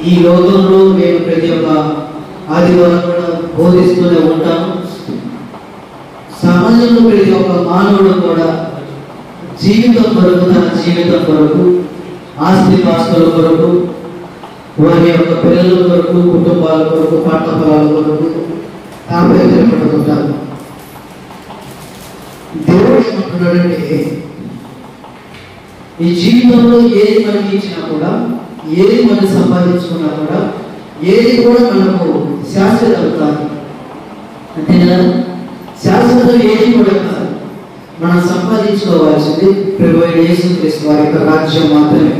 ఈ లోకంలో నేను ప్రతి ఒక్క ఆదివారం కూడా బోధిస్తూనే ఉంటాను. సమాజంలో ప్రతి ఒక్క మానవుడు కూడా జీవితం కొరకు, తన జీవితం కొరకు, ఆస్తి పాస్తుల కొరకు, వారి యొక్క పిల్లల కొరకు, కుటుంబాల కొరకు, పంట పొలాల కొరకు తాపత్రయపడుతుంటారు. దేవుడు ఏమంటున్నాడంటే, ఈ జీవితంలో ఏది మనకి ఇచ్చినా కూడా, ఏది మనం సంపాదించుకున్నా కూడా, ఏది కూడా మనకు శాశ్వతం కాదు. అంతే కదా? శాశ్వతం ఏది కూడా కాదు. మనం సంపాదించుకోవాల్సింది ప్రభువైన యేసుక్రీస్తు వారి యొక్క రాజ్యం మాత్రమే.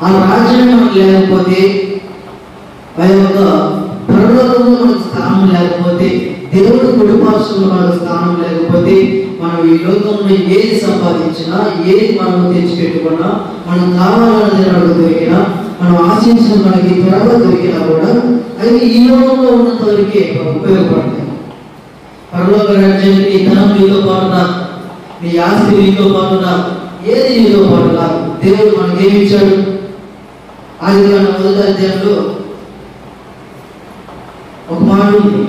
ఆ రాజ్యం మనకు లేకపోతే, ఆ యొక్క పరలోకంలో మనకు స్థానం లేకపోతే, దేవుడు కుడిపార్శ్వంలో మనకు స్థానం లేకపోతే, మనం ఈ లోకంలో ఏది సంపాదించినా, ఏది మనం తెచ్చిపెట్టుకున్నా, మనం కావాలన్నది మనకు దొరికినా, మనం ఆశించిన మనకి త్వరగా దొరికినా కూడా అవి ఈ లోకంలో ఉన్నంత వరకే ఉపయోగపడతాయి. పరలోక రాజ్యానికి ధనం మీతో పాటున్నా, నీ ఆస్తి మీతో పాటున్నా, ఏది మీతో పాటున్నా, దేవుడు మనకేమి ఇచ్చాడు? ఆదికాండం 1వ అధ్యాయంలో ఒక మాట ఉంది.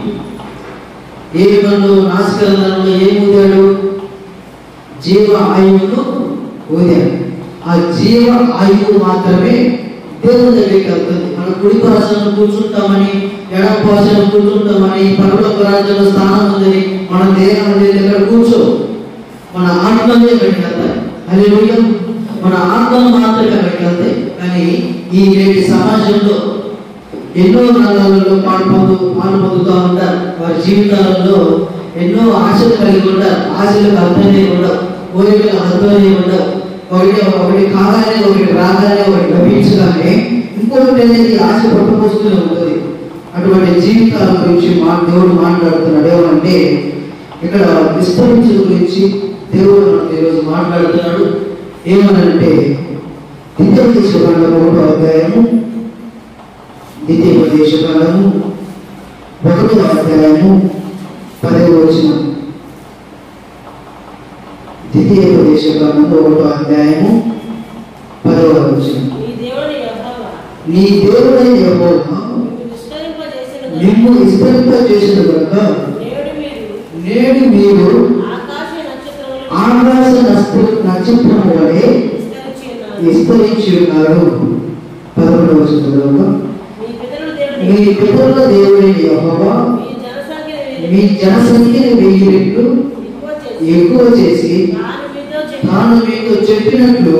ఏ మనలో నాశకరణంలో ఏమి ఊదాడు? జీవ ఆయువును ఊదాడు. ఆ జీవ ఆయువు మాత్రమే దేవుని దగ్గరికి వెళ్తుంది. మన కుడి పార్శ్వంలో కూర్చుంటామని, ఎడమ పార్శ్వంలో కూర్చుంటామని, పరలోక రాజ్యంలో స్థానం ఉందని మన దేహాన్ని దగ్గర కూర్చో, మన ఆత్మలే అక్కడికి వెళ్తాయి. హల్లెలూయా. మన ఆత్మలు మాత్రమే అక్కడికి వెళ్తాయి. కానీ ఈ నేటి సమాజంలో ఎన్నో రంగాలలో పాల్పొందుతూ ఉంటారు. వారి జీవితాలలో ఎన్నో ఆశలు కలిగి ఉంటారు. ఆశలకు అర్థమే ఉండవు, కోరికలు అర్థమే ఉండవు. ఒకటి కాగానే, ఒకటి రాగానే, ఒకటి లభించగానే ఇంకొకటి అనేది ఆశ పట్టుకొస్తూనే ఉంటుంది. అటువంటి జీవితాల గురించి దేవుడు మాట్లాడుతున్నాడు. ఏమంటే, ఇక్కడ విస్తరించిన గురించి దేవుడు మనకు ఈరోజు మాట్లాడుతున్నాడు. ఏమనంటే, ద్వితీయోపదేశకాండము 1వ అధ్యాయము, ద్వితీయోపదేశకాండము 1వ అధ్యాయము 10వ వచనం. ద్వితీయోపదేశకాండము 1వ అధ్యాయము 10వ వచనం. నీ దేవుడైన యెహోవా నిన్ను విస్తరింపజేసిన కనుక నేడు మీరు ఆకాశ నక్షత్రము వలె విస్తరించి ఉన్నారు. 11వ వచనం. మీ పితరుల దేవుడైన యెహోవా మీ జనసంఖ్యను 1000 రెట్లు ఎక్కువ చేసి తాను మీతో చెప్పినట్లు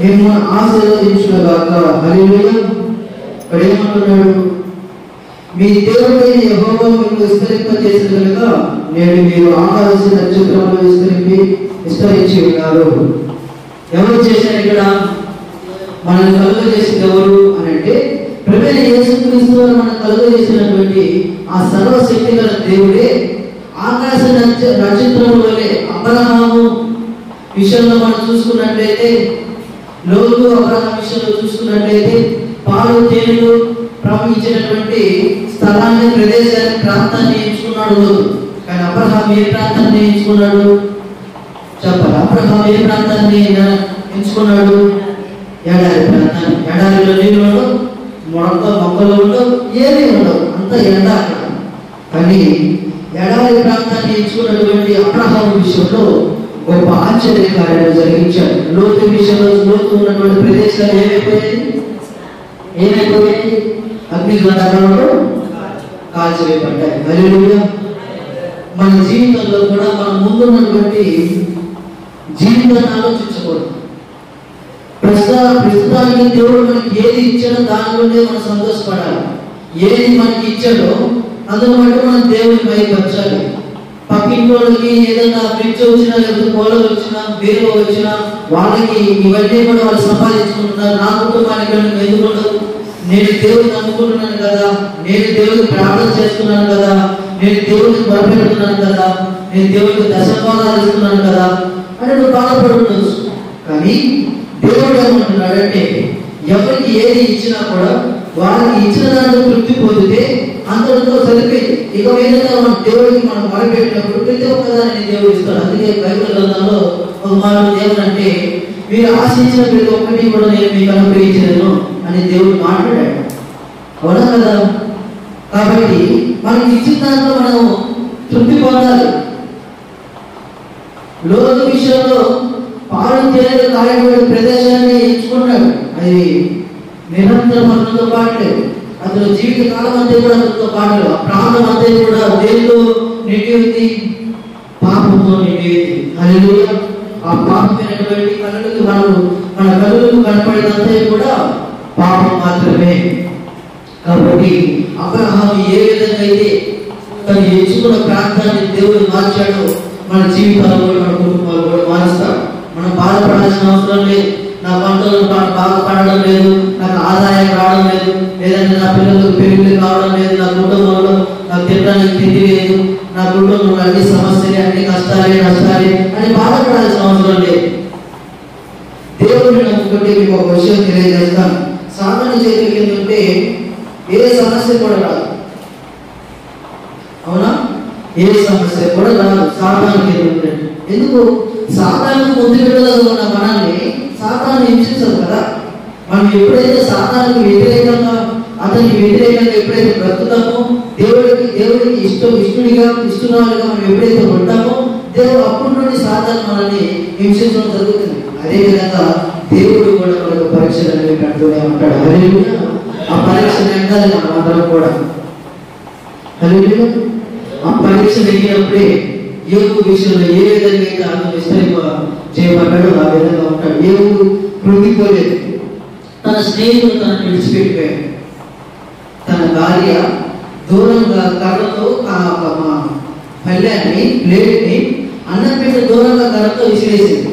మిమ్మల్ని ఆశీర్వదించుగాక. హల్లెలూయా. ఇక్కడ ఏమంటున్నాడు? మీ దేవుడైన యెహోవా మీకు విస్తరింపజేసిన కనుక నేడు మీరు ఆకాశ నక్షత్రంలో విస్తరించి ఉన్నారు. ఎవరు చేశారు ఇక్కడ? మనల్ని కలుగజేసింది ఎవరు అని అంటే, ప్రభువైన యేసుక్రీస్తు వారు మనల్ని కలుగజేసినటువంటి ఆ సర్వశక్తి గల దేవుడే. ఆకాశ నక్షత్రం వలె అబ్రహాము విషయంలో మనం చూసుకున్నట్లయితే, లోతు అబ్రహాం విషయంలో చూసుకున్నట్లయితే, పాలు తేనెలు ప్రవహించినటువంటి స్థలాన్ని, ప్రదేశాన్ని, ప్రాంతాన్ని ఎంచుకున్నాడు లోతు. కానీ అబ్రహాం ఏ ప్రాంతాన్ని ఎంచుకున్నాడు? చెప్పాలి. అబ్రహాం ఏ ప్రాంతాన్ని ఎంచుకున్నాడు? ఎడారి ప్రాంతాన్ని. ఎడారిలో నీళ్ళు ఉండవు, మొక్కలు ఉండవు, ఏమీ ఉండవు, అంత ఎండ అక్కడ. కానీ ఎడారి ప్రాంతాన్ని ఎంచుకున్నటువంటి అబ్రహాం విషయంలో గొప్ప ఆశ్చర్య కార్యాలు జరిగించాడు. లోతు విషయంలో లోతు ఉన్నటువంటి ప్రదేశాలు ఏమైపోయాయి? అగ్ని గంధకాలలో కాల్చివేయబడ్డాయి. హల్లెలూయా. మన జీవితంలో కూడా మనం ముందున్నటువంటి జీవితాన్ని ఆలోచించకూడదు. ప్రస్తుతానికి దేవుడు మనకి ఏది ఇచ్చాడో దానిలోనే మనం సంతోషపడాలి. ఏది మనకి ఇచ్చాడో అందులో బట్టి మనం దేవుని మైపరచాలి. పక్కింటి వాళ్ళకి ఏదైనా ఫ్రిడ్జ్ వచ్చినా, లేకపోతే కూలర్ వచ్చినా, బీరువా వచ్చినా, వాళ్ళకి ఇవన్నీ కూడా వాళ్ళు సంపాదించుకుంటున్నారు. నా కుటుంబానికి ఎందుకుండదు? నేను దేవుడిని నమ్ముకుంటున్నాను కదా, నేను దేవుడికి ప్రార్థన చేస్తున్నాను కదా, నేను దేవుడికి మొరపెడుతున్నాను కదా, నేను దేవుడికి దశభాగాలు ఇస్తున్నాను కదా అని నువ్వు బాధపడుతుండొచ్చు. కానీ దేవుడు ఏమంటున్నాడంటే, ఎవరికి ఏది ఇచ్చినా కూడా వాళ్ళకి ఇచ్చిన దాంట్లో తృప్తి పొందితే అందరితో సరిపోయింది. ఇక ఏదైనా మనం దేవుడికి మనం మొరపెట్టినప్పుడు ప్రతి ఒక్కదాన్ని దేవుడు ఇస్తాడు. అందుకే బైబిల్ గ్రంథంలో ఒక మాట ఏమనంటే, మీరు ఆశించిన ప్రతి ఒక్కటి కూడా నేను మీకు అనుగ్రహించలేను అని అని దేవుడు మాట్లాడాడు. అవునా కదా? కాబట్టి మనకి ఇచ్చిన దాంట్లో మనం తృప్తి పొందాలి. లోతు విషయంలో పాలు తేనెలు కాయబడే ప్రదేశాన్ని ఎంచుకున్నాడు. అది నిరంతరం అతనితో పాటలేదు. అతను జీవిత కాలం అంతా కూడా అతనితో పాటలేదు. ఆ ప్రాంతం అంతా కూడా దేనితో నిండి ఉంది? పాపంతో నిండి ఉంది. హల్లెలూయా. ఆ పాపమైనటువంటి కళ్ళకి మన కళ్ళకు కనపడినంతా కూడా పాపం మాత్రమే. కాబట్టి అబ్రహాము ఏ విధంగా అయితే తను ఎంచుకున్న ప్రాంతాన్ని దేవుడు మార్చాడో మన జీవితాలు కూడా, మన కుటుంబాలు కూడా మారుస్తాడు. మనం బాధపడాల్సిన అవసరం లేదు. నా పంటలు బాగా పడడం లేదు, నాకు ఆదాయం రావడం లేదు, లేదంటే నా పిల్లలకు పెళ్లి కావడం లేదు, నా కుటుంబంలో నాకు తినడానికి తిండి లేదు, నా కుటుంబంలో అన్ని సమస్యలే, అన్ని కష్టాలే నష్టాలే అని బాధపడాల్సిన అవసరం లేదు. దేవుడిని నమ్ముకుంటే మీకు ఒక విషయం తెలియజేస్తాను. సాధారణ చేతులకి ఏంటంటే ఏ సమస్య కూడా రాదు. అవునా? ఏ సమస్య కూడా రాదు సాధారణకి ఏంటంటే. ఎందుకు? సాధారణ ముందు బిడ్డలుగా ఉన్న మనల్ని సాధారణ హింసించదు కదా. మనం ఎప్పుడైతే సాధారణకు వ్యతిరేకంగా, అతనికి వ్యతిరేకంగా ఎప్పుడైతే బ్రతుకుతామో, దేవుడికి ఇష్టుడిగా ఇష్టనాలుగా మనం ఎప్పుడైతే ఉంటామో, దేవుడు అప్పటి నుండి సాధారణ మనల్ని హింసించడం జరుగుతుంది. అదేవిధంగా దేవుడు కూడా మనకు పరీక్షలు అనేవి కడుతూనే ఉంటాడు. హల్లెలూయా. ఆ పరీక్ష నెగ్గాలి మనం అందరం కూడా. హల్లెలూయా. ఆ పరీక్ష నెగ్గినప్పుడే యోగు విషయంలో ఏ విధంగా అయితే అతను విస్తరింప చేయబడ్డాడో ఆ విధంగా ఉంటాడు. యోగు కృంగిపోలేదు. తన స్నేహితులు తనను విడిచిపెట్టిపోయాడు. తన భార్య దూరంగా కర్రతో పల్లెని ప్లేట్ని అన్నం పెట్టి దూరంగా కర్రతో విసిరేసింది.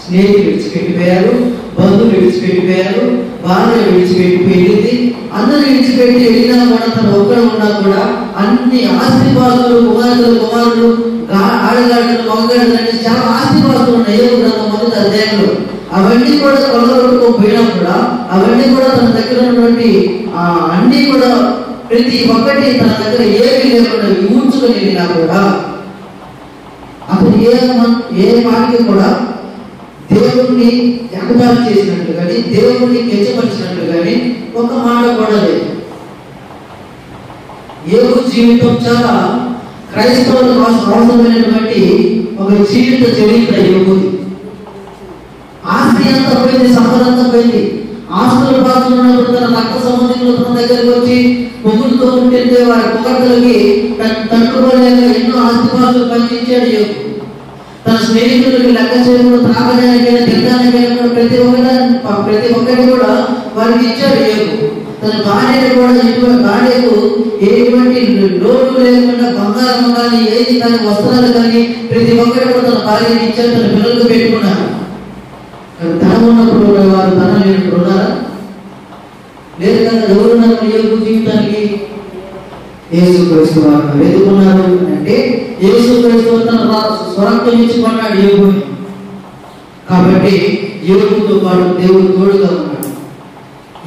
స్నేహితులు విడిచిపెట్టిపోయారు, బంధువులు విడిచిపెట్టిపోయారు, భార్య విడిచిపెట్టిపోయింది. అందరూ విడిచిపెట్టి వెళ్ళినా కూడా తను ఒక్కడ ఉన్నా కూడా అన్ని ఆస్తిపాస్తులు, కుమారులు ఆడగాడులు మగగాడులు చాలా ఆస్తిపాస్తులు ఉన్నాయి. మొదటి అధ్యాయంలో అవన్నీ కూడా కొలగొట్టుకోపోయినా కూడా అవన్నీ కూడా తన దగ్గర ఉన్నటువంటి అన్ని కూడా ప్రతి ఒక్కటి తన దగ్గర ఏమీ లేకుండా ఊడ్చుకొని వెళ్ళినా కూడా అతను ఏ మాటకి కూడా దేవుణ్ణి ఎగతాళి చేసినట్టు కానీ, దేవుణ్ణి కించపరిచినట్టు కానీ ఒక మాట కూడా లేదు. యోగు జీవితం చాలా క్రైస్తవులకు అవసరమైనటువంటి ఒక జీవిత చరిత్ర యోగుది. ఆస్తి అంతా పోయింది, సంపద అంతా పోయింది. ఆస్తుల బాధలు ఉన్నప్పుడు తన రక్త సంబంధికులు తన దగ్గరికి వచ్చి పొగుడుతూ ఉంటే వారి పొగడ్తలకి తట్టుకోలేక ఎన్నో ఆస్తి బాధలు పంచించాడు యోగు. తన స్నేహితులకి లెక్క చేయకుండా త్రాగడానికైనా తినడానికైనా కూడా ప్రతి ఒక్కటి కూడా వారికి ఇచ్చాడు యోగు. తన భార్యను కూడా భార్యకు ఎటువంటి లోటు లేకుండా బంగారం కానీ ఏది కానీ వస్త్రాలు కానీ ప్రతి ఒక్కటి కూడా తన భార్యని ఇచ్చాడు. తన పిల్లలకు పెట్టుకున్నారు. ధనం ఉన్నప్పుడు వారు ధనం లేనప్పుడు ఉన్నారా? లేదు కదా. ఎవరున్నారు యోగు జీవితానికి? యేసుక్రీస్తు వారు ఎదుర్కొన్నారు అంటే యేసుక్రీస్తు తన స్వరంతో ఇచ్చుకున్నాడు యోగుని. కాబట్టి యోగుతో పాటు దేవుడు తోడుగా ఉన్నాడు.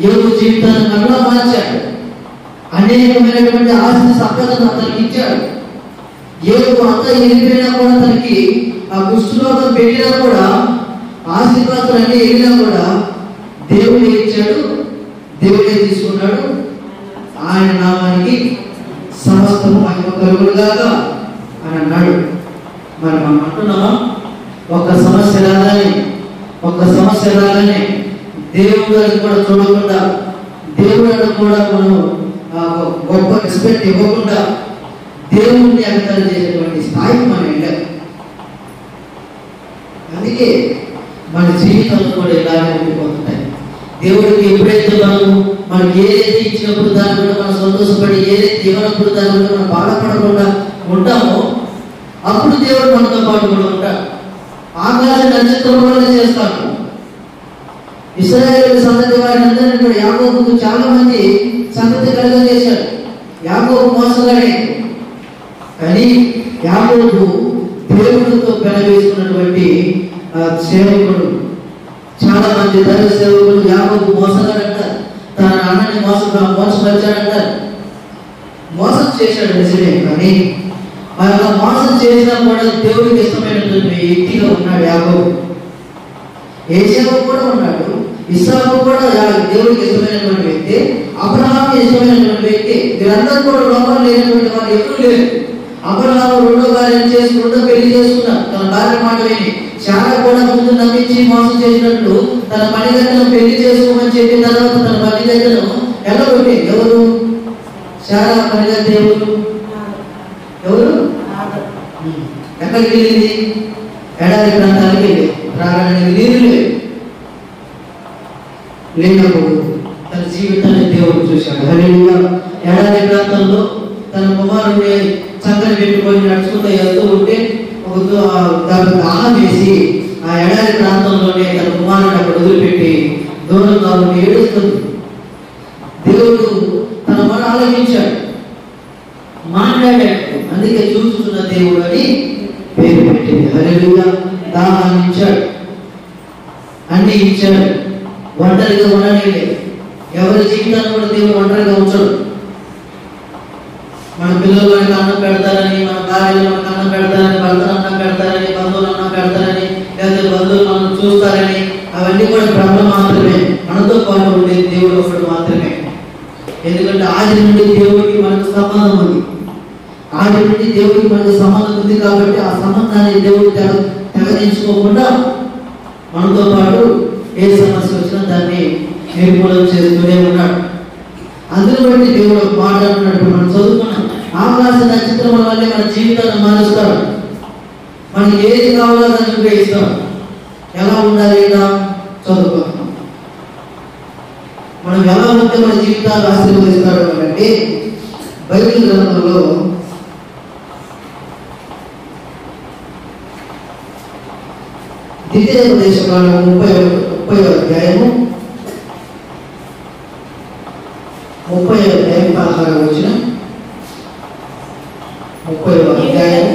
యోగు జీవితాన్ని మళ్ళా మార్చాడు. అనేకమైనటువంటి ఆస్తి సంపదను అతనికి ఇచ్చాడు. యోగు అంతా వెళ్ళిపోయినా కూడా తనకి ఆ కుష్ఠరోగం పెట్టినా కూడా ఆశీర్వాదాలు అన్ని వెళ్ళినా కూడా దేవుడే ఇచ్చాడు, దేవుడే తీసుకున్నాడు. ఆయన నామానికి సమస్తము మహిమ కలుగునుగాక అని అన్నాడు. మరి మనం అంటున్నామా? ఒక సమస్య రాగానే దేవుడు గారికి కూడా చూడకుండా, దేవుడు కూడా మనం గొప్ప రెస్పెక్ట్ ఇవ్వకుండా దేవుడిని అర్థం చేసేటువంటి స్థాయికి మనం వెళ్ళాం. అందుకే మన జీవితంలో కూడా ఇలాగే ఉండిపోతుంటాయి. దేవుడికి ఎప్పుడైతే మనకి ఏదైతే ఇచ్చినప్పుడు దాని కూడా మనం సంతోషపడి, ఏదైతే ఇవ్వనప్పుడు దాని కూడా మనం బాధపడకుండా ఉంటామో అప్పుడు దేవుడు మనతో పాటు కూడా ఉంటాడు. ఆకాశ నక్షత్రంలోనే చేస్తాడు. ఇశ్రాయేలు సంతతి వారిని అందరినీ కూడా యాకోబుకు చాలా మంది సంతతి కలుగజేశాడు. యాకోబు మోసగాడే, కానీ యాకోబు దేవుడితో పెనవేసుకున్నటువంటి సేవకుడు. చాలా మంది దైవ సేవకులు యాకోబు మోసగాడంటారు, తన అన్నని మోసపరిచాడంటారు. మోసం చేశాడు నిజమే, కానీ ఆయన మోసం చేసినా కూడా దేవుడికి ఇష్టమైనటువంటి వ్యక్తిగా ఉన్నాడు యాకోబు. ఏసేవ కూడా ఉన్నాడు. ఇస్సాకు కూడా దేవుడికి ఇష్టమైనటువంటి వ్యక్తి, అబ్రహాము ఇష్టమైనటువంటి వ్యక్తి. వీరందరూ కూడా లోపల లేనటువంటి వారు ఎవరు లేరు. అబ్రహాము రెండో భార్య చేసుకుంటూ పెళ్లి చేసుకున్నాడు తన భార్య మాట విని. శారా కూడా ముందు నమ్మించి మోసం చేసినట్లు తన పనిగట్టను పెళ్లి చేసుకోమని చెప్పిన తర్వాత తన పనిగట్టను ఎల్లగొట్టి ఎవరు? శారా పనిగట్ట ఎవరు? ఎక్కడికి వెళ్ళింది? ఎడారి ప్రాంతానికి వెళ్ళి రాగడానికి నీరు లేనప్పుడు తన జీవితాన్ని దేవుడు చూశాడు. హల్లెలూయా. ఎడారి ప్రాంతంలో తన కుమారుడిని చక్కని పెట్టుకొని నడుచుకుంటూ వెళ్తూ ఉంటే దాహం వేసి ఆ ఎడారి ప్రాంతంలోనే తన కుమారుడిని అక్కడ వదిలిపెట్టి దూరంగా ఉండి ఏడుస్తుంది. దేవుడు తన మాట ఆలోచించాడు, మాట్లాడాడు. అందుకే చూస్తున్న దేవుడు అని పేరు పెట్టింది. హల్లెలూయా. దాహాన్ని ఇచ్చాడు, అన్ని ఇచ్చాడు. ఒంటరిగా ఉండలేదు. ఎవరి జీవితాన్ని కూడా దేవుడు ఒంటరిగా ఉంచడు. మన పిల్లలు మనకు అన్నం పెడతారని, మన భార్యలు మనకు అన్నం పెడతారని, భర్తలు అన్నం పెడతారని, బంధువులు అన్నం పెడతారని, లేదా బంధువులు మనం చూస్తారని, అవన్నీ కూడా భ్రమ మాత్రమే. మనతో పాటు ఉండే దేవుడు ఒకడు మాత్రమే. ఎందుకంటే ఆది నుండి దేవుడికి మనకు సంబంధం ఉంది. ఆది నుండి దేవుడికి మనకు సంబంధం ఉంది కాబట్టి ఆ సంబంధాన్ని దేవుడు తెగదించుకోకుండా మనతో పాటు ఏ సమస్య వచ్చినా దాన్ని నిర్మూలన చేస్తూనే ఉన్నాడు. అందులో బట్టి దేవుడు మాట్లాడుతున్నట్టు మనం చదువుకున్నాం. ఆకాశ నక్షత్రముల వల్లే మన జీవితాన్ని మారుస్తాడు. మనకి ఏది కావాలో దాన్ని ఉపయోగిస్తాడు. ఎలా ఉండాలి ఇలా చదువుకున్నాం. మనం ఎలా ఉంటే మన జీవితాలు ఆశీర్వదిస్తాడు అంటే బైబిల్ గ్రంథంలో ద్వితీయోపదేశకాండం 30వ అధ్యాయము 16వ వచనం. 30వ అధ్యాయం.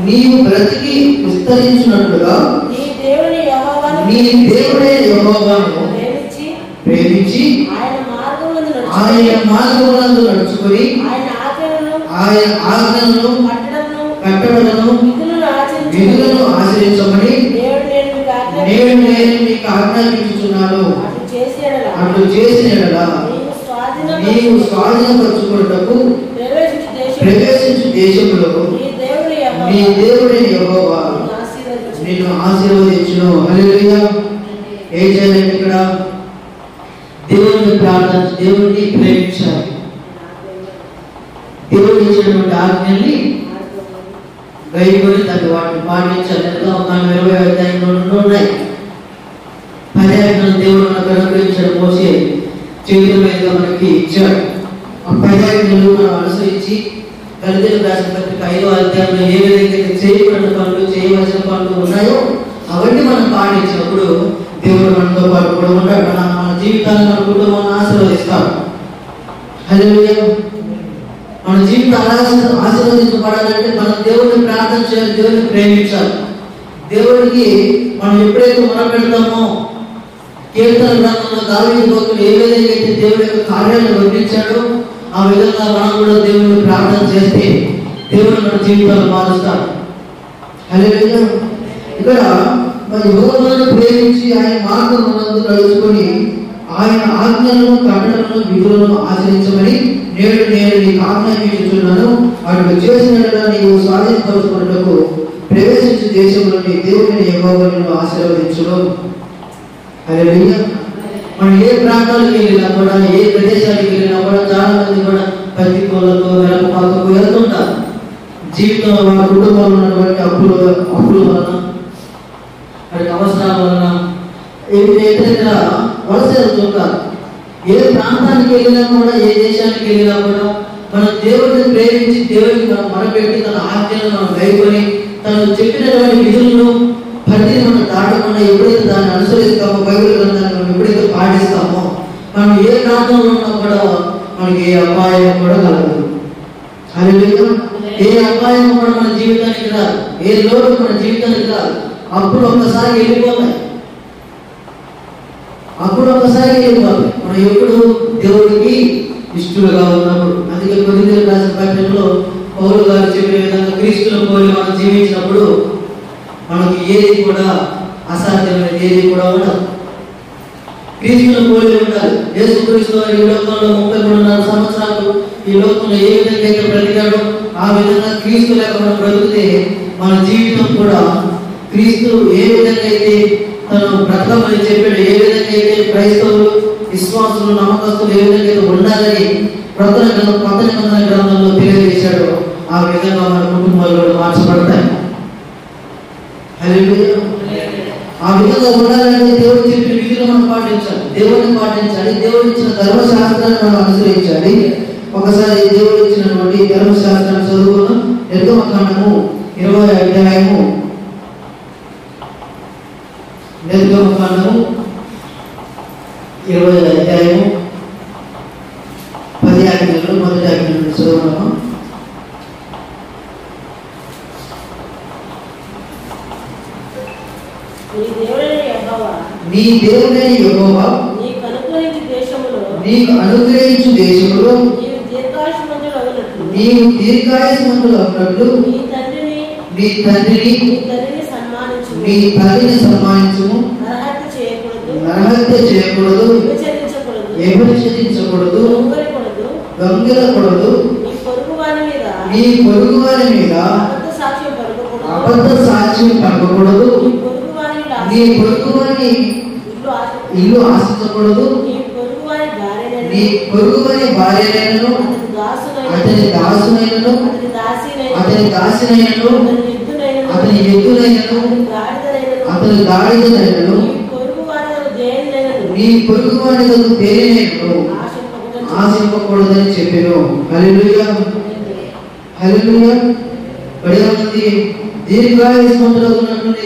నీవు బ్రతికి విస్తరించినట్లుగా నీ దేవుడే యెహోవాను ప్రేమించి ఆయన మార్గములందు నడుచుకొని ఆయన ఆజ్ఞలను కట్టడలను విధులను ఆచరించమని నేను మీకు ఆజ్ఞాపించుచున్నాను. అట్లు చేసిన యెడల నీవు స్వాధీనపరచుకొనుటకు ప్రవేశించు దేశంలో నీ దేవుడే యెహోవా నిన్ను ఆశీర్వదించును. హల్లెలూయా. ఏం చేయాలంటే ఇక్కడ దేవుడిని ప్రార్థించి దేవుడిని ప్రేమించాలి. దేవుడు ఇచ్చినటువంటి ఆజ్ఞల్ని గైకొని దాన్ని వాటిని పాటించాలి. 20వ అధ్యాయంలో ఉన్నాయి. 10 ఆజ్ఞలు దేవుడు మనకు అనుగ్రహించాడు. మోసే చేతుల మీద మనకి ఇచ్చాడు. ఆ 10 ఆజ్ఞలు మనం అనుసరించి గలితీయులకు రాసిన పత్రిక 5వ అధ్యాయంలో ఏ విధంగా చేయకూడని పనులు చేయవలసిన పనులు ఉన్నాయో అవన్నీ మనం పాటించినప్పుడు దేవుడు మనతో పాటు కూడా ఉంటాడు. మన జీవితాన్ని మన కుటుంబాన్ని ఆశీర్వదిస్తాడు. హల్లెలూయా. మన జీవితం ఆశీర్వదించబడాలంటే మనం దేవుడిని ప్రార్థన చేయాలి, దేవుడిని ప్రేమించాలి. దేవుడికి మనం ఎప్పుడైతే మొరపెడతామో కీర్తన గ్రంథంలో దావీదు భక్తుడు ఏ విధంగా అయితే దేవుడి యొక్క కార్యాలను వర్ణించాడో ఆ విధంగా మనం కూడా దేవుడిని ప్రార్థన చేస్తే దేవుడు మన జీవితాలను మారుస్తాడు. హల్లెలూయా. ఇక్కడ మరి యెహోవాను ప్రేమించి ఆయన మార్గమునందు నడుచుకొని ఆయన ఆజ్ఞలను కట్టడలను విధులను ఆచరించమని నేను నీకు ఆజ్ఞాపించుచున్నాను. అటు చేసిన నీవు స్వాధీనపరచుకున్నటకు ప్రవేశించు దేశంలో నీ దేవుడిని యెహోవా నిన్ను ఆశీర్వదించును. హల్లెలూయా. మనం ఏ ప్రాంతాలకు వెళ్ళినా కూడా ఏ ప్రదేశానికి వెళ్ళినా కూడా చాలా మంది కూడా పత్తి కోళ్ళతో వెలపపాతకు వెళ్తుంటారు. జీవితంలో వాళ్ళ కుటుంబంలో ఉన్నటువంటి అప్పుల వలన వాటి అవసరాల వలన ఏదైనా వలస వెళ్తుంటారు. ఏ ప్రాంతానికి వెళ్ళినా కూడా ఏ దేశానికి వెళ్ళినా కూడా మనం దేవుడిని ప్రేమించి దేవుడికి మనం మొరపెట్టి తన ఆజ్ఞలను మనం గైకొని తను చెప్పినటువంటి విధులను పరిధిని మనం దాటకుండా ఎప్పుడైతే దాన్ని అనుసరిస్తామో బైబిల్ గ్రంథాన్ని మనం ఎప్పుడైతే పాటిస్తామో మనం ఏ ప్రాంతంలో ఉన్నా కూడా మనకి ఏ అపాయం కూడా కలగదు. హల్లెలూయా. ఏ అపాయం కూడా మన జీవితానికి రాదు, ఏ లోటు మన జీవితానికి రాదు. అప్పుడు ఒక్కసారి వెళ్ళిపోతాయి. మనం ఎప్పుడు దేవుడికి ఇష్టలుగా ఉన్నప్పుడు. అందుకే కొరింథీయులకు రాసిన పత్రికలో పౌలు గారు చెప్పిన విధంగా క్రీస్తును పోలి మనం జీవించినప్పుడు మనకి ఏది కూడా అసాధ్యమైనది ఏది కూడా ఉండదు. క్రీస్తును పోలి ఉండాలి. యేసుక్రీస్తు ఈ లోకంలో 33 సంవత్సరాలు ఈ లోకంలో ఏ విధంగా అయితే బ్రతికాడో ఆ విధంగా క్రీస్తు లేక మనం బ్రతికితే మన జీవితం కూడా క్రీస్తు ఏ విధంగా అయితే తను బ్రతకమని చెప్పాడు, ఏ విధంగా అయితే క్రైస్తవులు విశ్వాసులు నమ్మకస్తులు ఏ విధంగా అయితే ఉండాలని కొత్త నిబంధన గ్రంథంలో తెలియజేశాడో ఆ విధంగా మన కుటుంబాలు కూడా మార్చబడతాయి. ఆ విధంగా ఉండాలంటే దేవుడు చెప్పిన విధులు మనం పాటించాలి, దేవుడిని పాటించాలి, దేవుడు ఇచ్చిన ధర్మశాస్త్రాన్ని మనం అనుసరించాలి. ఒకసారి దేవుడు ఇచ్చినటువంటి ధర్మశాస్త్రాన్ని చదువుకున్నాం. నిర్గమకాండము 20వ అధ్యాయము, నిర్గమకాండము 20వ అధ్యాయము 10 ఆజ్ఞలు మొదటి ఆజ్ఞ నుండి చదువుకున్నాము. నీ దేవుడైన యెహోవా నీకు అనుగ్రహించు దేశములో నీవు దీర్ఘాయుష్మంతులు అన్నట్లు నీ తండ్రిని సన్మానించుము, నరహత్య చేయకూడదు, వ్యభిచరించకూడదు, దొంగిలకూడదు, నీ పొరుగువాని మీద అబద్ధ సాక్ష్యం పలకకూడదు, నీ పొరుగువాని ఇల్లు ఆశించకూడదు, నీ పొరుగువాని భార్యనైనను అతని దాసునైనను అతని దాసినైనను అతని ఎద్దునైనను అతని గాడిదనైనను నీ పొరుగువాని దేనినైనను ఆశింపకూడదని చెప్పాను. హల్లెలూయా, హల్లెలూయా. 10వ దీర్ఘాయుష్మంతులు ఉన్నట్లు నీ